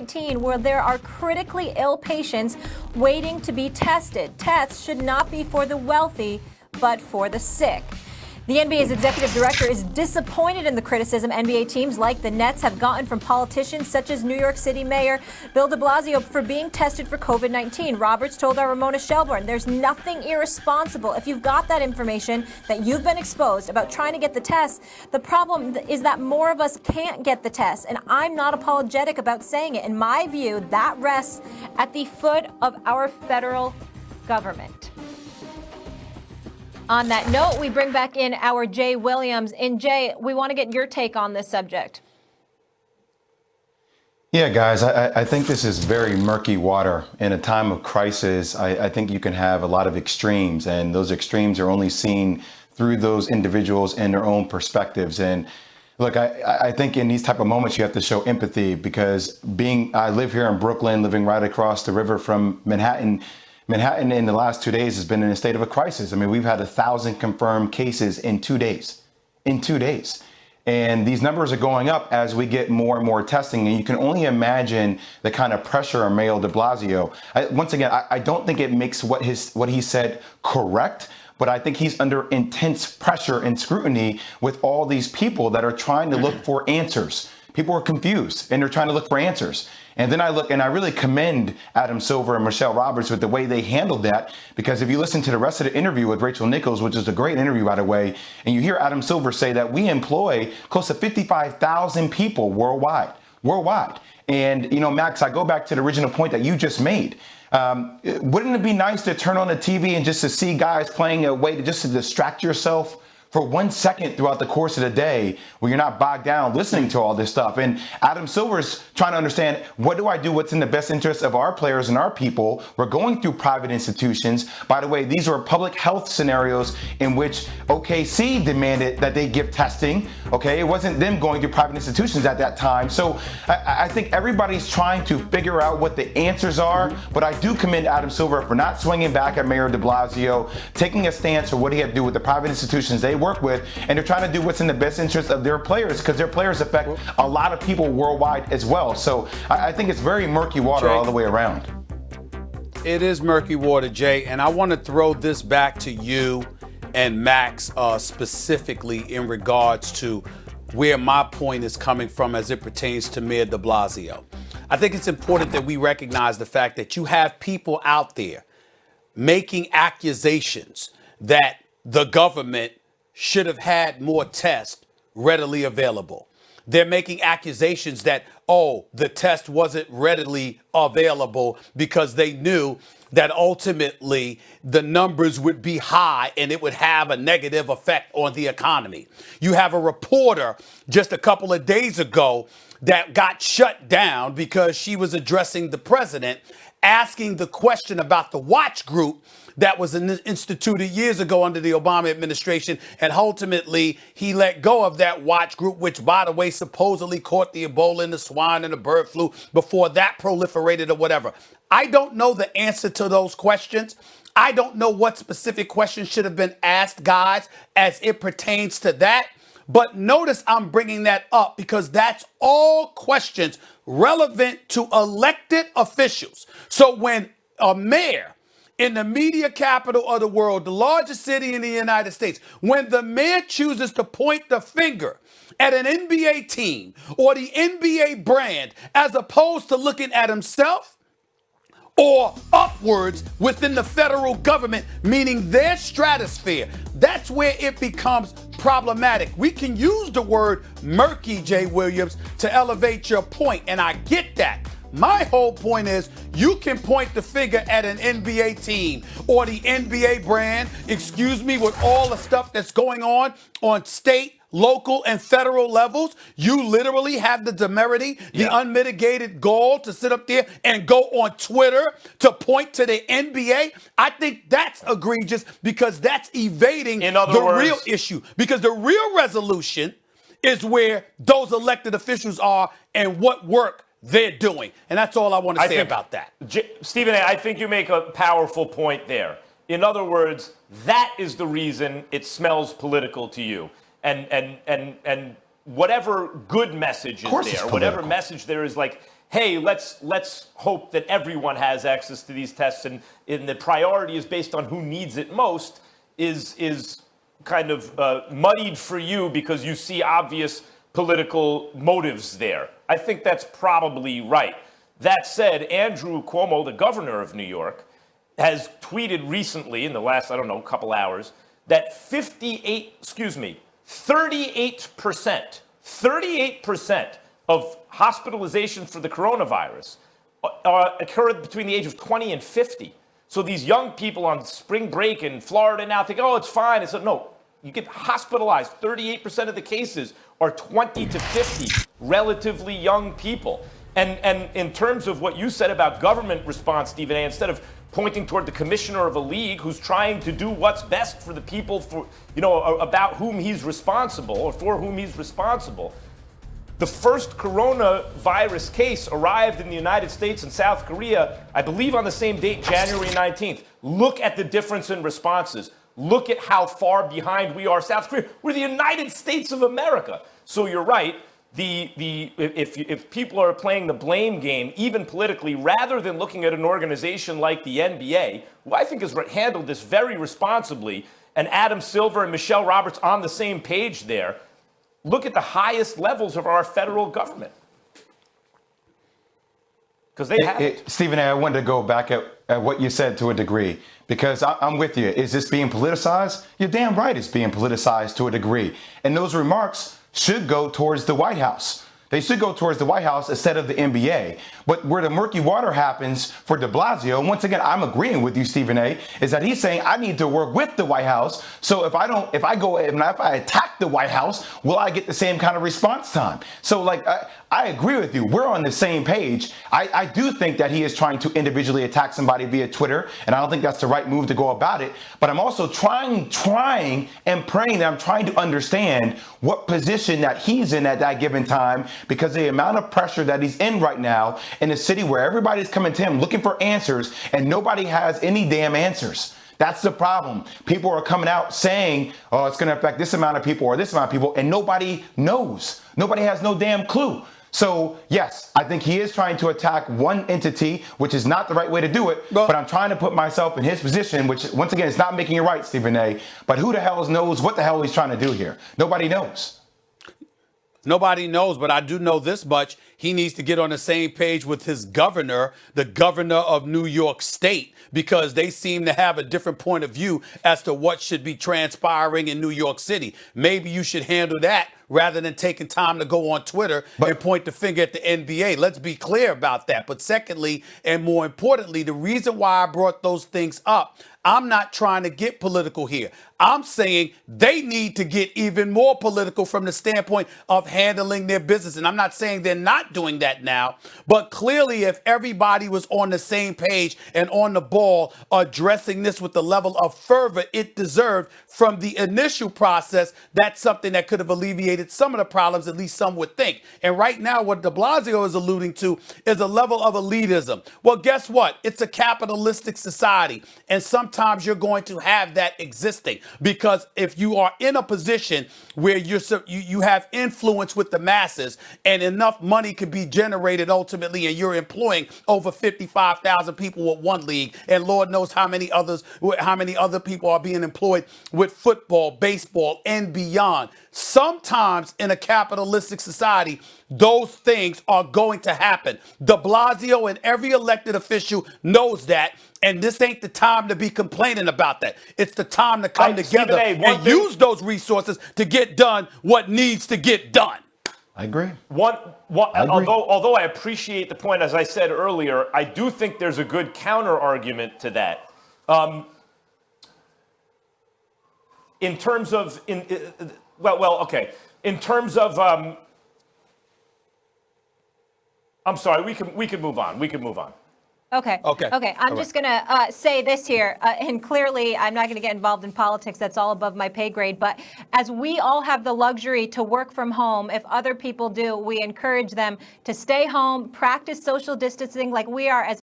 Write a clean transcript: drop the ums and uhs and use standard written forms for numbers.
COVID-19 where there are critically ill patients waiting to be tested. Tests should not be for the wealthy, but for the sick. The NBA's executive director is disappointed in the criticism NBA teams like the Nets have gotten from politicians such as New York City Mayor Bill de Blasio for being tested for COVID-19. Roberts told our Ramona Shelburne, there's nothing irresponsible. If you've got that information that you've been exposed about trying to get the test, the problem is that more of us can't get the test. And I'm not apologetic about saying it. In my view, that rests at the foot of our federal government. On that note, we bring back in our Jay Williams. And Jay, we want to get your take on this subject. Yeah, guys, I think this is very murky water. In a time of crisis, I think you can have a lot of extremes, and those extremes are only seen through those individuals and their own perspectives. And look, I think in these type of moments, you have to show empathy because I live here in Brooklyn, living right across the river from Manhattan. Manhattan in the last 2 days has been in a state of a crisis. I mean, we've had 1,000 confirmed cases in 2 days. And these numbers are going up as we get more and more testing. And you can only imagine the kind of pressure on Mayor de Blasio. Once again, I don't think it makes what he said correct, but I think he's under intense pressure and scrutiny with all these people that are trying to look for answers. People are confused and they're trying to look for answers. And then I look and I really commend Adam Silver and Michelle Roberts with the way they handled that, because if you listen to the rest of the interview with Rachel Nichols, which is a great interview, by the way, and you hear Adam Silver say that we employ close to 55,000 people worldwide. And, you know, Max, I go back to the original point that you just made. Wouldn't it be nice to turn on the TV and just to see guys playing a way to just to distract yourself for 1 second throughout the course of the day where you're not bogged down listening to all this stuff? And Adam Silver's trying to understand, what do I do? What's in the best interest of our players and our people? We're going through private institutions. By the way, these are public health scenarios in which OKC demanded that they give testing. Okay, it wasn't them going through private institutions at that time. So I think everybody's trying to figure out what the answers are. But I do commend Adam Silver for not swinging back at Mayor de Blasio, taking a stance for what he had to do with the private institutions they work with, and they're trying to do what's in the best interest of their players, because their players affect a lot of people worldwide as well. So I think it's very murky water all the way around. It is murky water, Jay, and I want to throw this back to you and Max specifically in regards to where my point is coming from as it pertains to Mayor de Blasio. I think it's important that we recognize the fact that you have people out there making accusations that the government should have had more tests readily available. They're making accusations that, the test wasn't readily available because they knew that ultimately the numbers would be high and it would have a negative effect on the economy. You have a reporter just a couple of days ago that got shut down because she was addressing the president, asking the question about the watch group that was instituted years ago under the Obama administration, and ultimately he let go of that watch group, which, by the way, supposedly caught the Ebola and the swine and the bird flu before that proliferated or whatever. I don't know the answer to those questions. I don't know what specific questions should have been asked, guys, as it pertains to that. But notice I'm bringing that up because that's all questions relevant to elected officials. So when a mayor in the media capital of the world, the largest city in the United States, when the mayor chooses to point the finger at an NBA team or the NBA brand as opposed to looking at himself or upwards within the federal government, meaning their stratosphere, that's where it becomes problematic. We can use the word murky, Jay Williams, to elevate your point, and I get that. My whole point is you can point the finger at an NBA team or the NBA brand, with all the stuff that's going on state, local, and federal levels. You literally have the temerity, the unmitigated gall to sit up there and go on Twitter to point to the NBA. I think that's egregious because that's evading real issue. Because the real resolution is where those elected officials are and what work they're doing. And that's all I want to say about that. Stephen A., I think you make a powerful point there. In other words, that is the reason it smells political to you. And whatever good message is there, whatever message there is, like, hey, let's hope that everyone has access to these tests, and the priority is based on who needs it most, is kind of muddied for you because you see obvious political motives there. I think that's probably right. That said, Andrew Cuomo, the governor of New York, has tweeted recently in the last, couple hours, that 38% of hospitalizations for the coronavirus occurred between the age of 20 and 50. So these young people on spring break in Florida now think, oh, it's fine. It's no, you get hospitalized. 38% of the cases are 20 to 50, relatively young people. And in terms of what you said about government response, Stephen A., instead of pointing toward the commissioner of a league who's trying to do what's best for the people, about whom he's responsible or for whom he's responsible, the first coronavirus case arrived in the United States and South Korea, I believe on the same date, January 19th. Look at the difference in responses. Look at how far behind we are. South Korea, we're the United States of America. So you're right. If people are playing the blame game, even politically, rather than looking at an organization like the NBA, who I think has handled this very responsibly, and Adam Silver and Michelle Roberts on the same page there, look at the highest levels of our federal government. Because they haven't. Stephen A., I wanted to go back at what you said to a degree, because I'm with you. Is this being politicized? You're damn right it's being politicized to a degree. And those remarks should go towards the White House. They should go towards the White House instead of the NBA. But where the murky water happens for de Blasio, and once again, I'm agreeing with you, Stephen A., is that he's saying I need to work with the White House. So if I attack the White House, will I get the same kind of response time? So I agree with you. We're on the same page. I do think that he is trying to individually attack somebody via Twitter, and I don't think that's the right move to go about it. But I'm also trying and praying that I'm trying to understand what position that he's in at that given time, because the amount of pressure that he's in right now in a city where everybody's coming to him looking for answers and nobody has any damn answers. That's the problem. People are coming out saying, oh, it's going to affect this amount of people or this amount of people, and nobody knows. Nobody has no damn clue. So, yes, I think he is trying to attack one entity, which is not the right way to do it. But I'm trying to put myself in his position, which, once again, is not making it right, Stephen A. But who the hell knows what the hell he's trying to do here? Nobody knows. Nobody knows, but I do know this much. He needs to get on the same page with his governor, the governor of New York State, because they seem to have a different point of view as to what should be transpiring in New York City. Maybe you should handle that rather than taking time to go on Twitter and point the finger at the NBA. Let's be clear about that. But secondly, and more importantly, the reason why I brought those things up, I'm not trying to get political here. I'm saying they need to get even more political from the standpoint of handling their business. And I'm not saying they're not doing that now, but clearly if everybody was on the same page and on the ball addressing this with the level of fervor it deserved from the initial process, that's something that could have alleviated some of the problems, at least some would think. And right now, what de Blasio is alluding to is a level of elitism. Well, guess what? It's a capitalistic society. And sometimes you're going to have that existing, because if you are in a position where you have influence with the masses and enough money can be generated ultimately, and you're employing over 55,000 people with one league, and Lord knows how many other people are being employed with football, baseball, and beyond. Sometimes in a capitalistic society, those things are going to happen. De Blasio and every elected official knows that. And this ain't the time to be complaining about that. It's the time to come together and use those resources to get done what needs to get done. I agree. Although I appreciate the point, as I said earlier, I do think there's a good counter argument to that. In terms of, I'm sorry, we can move on. Okay. I'm just going to say this here. And clearly, I'm not going to get involved in politics. That's all above my pay grade. But as we all have the luxury to work from home, if other people do, we encourage them to stay home, practice social distancing like we are as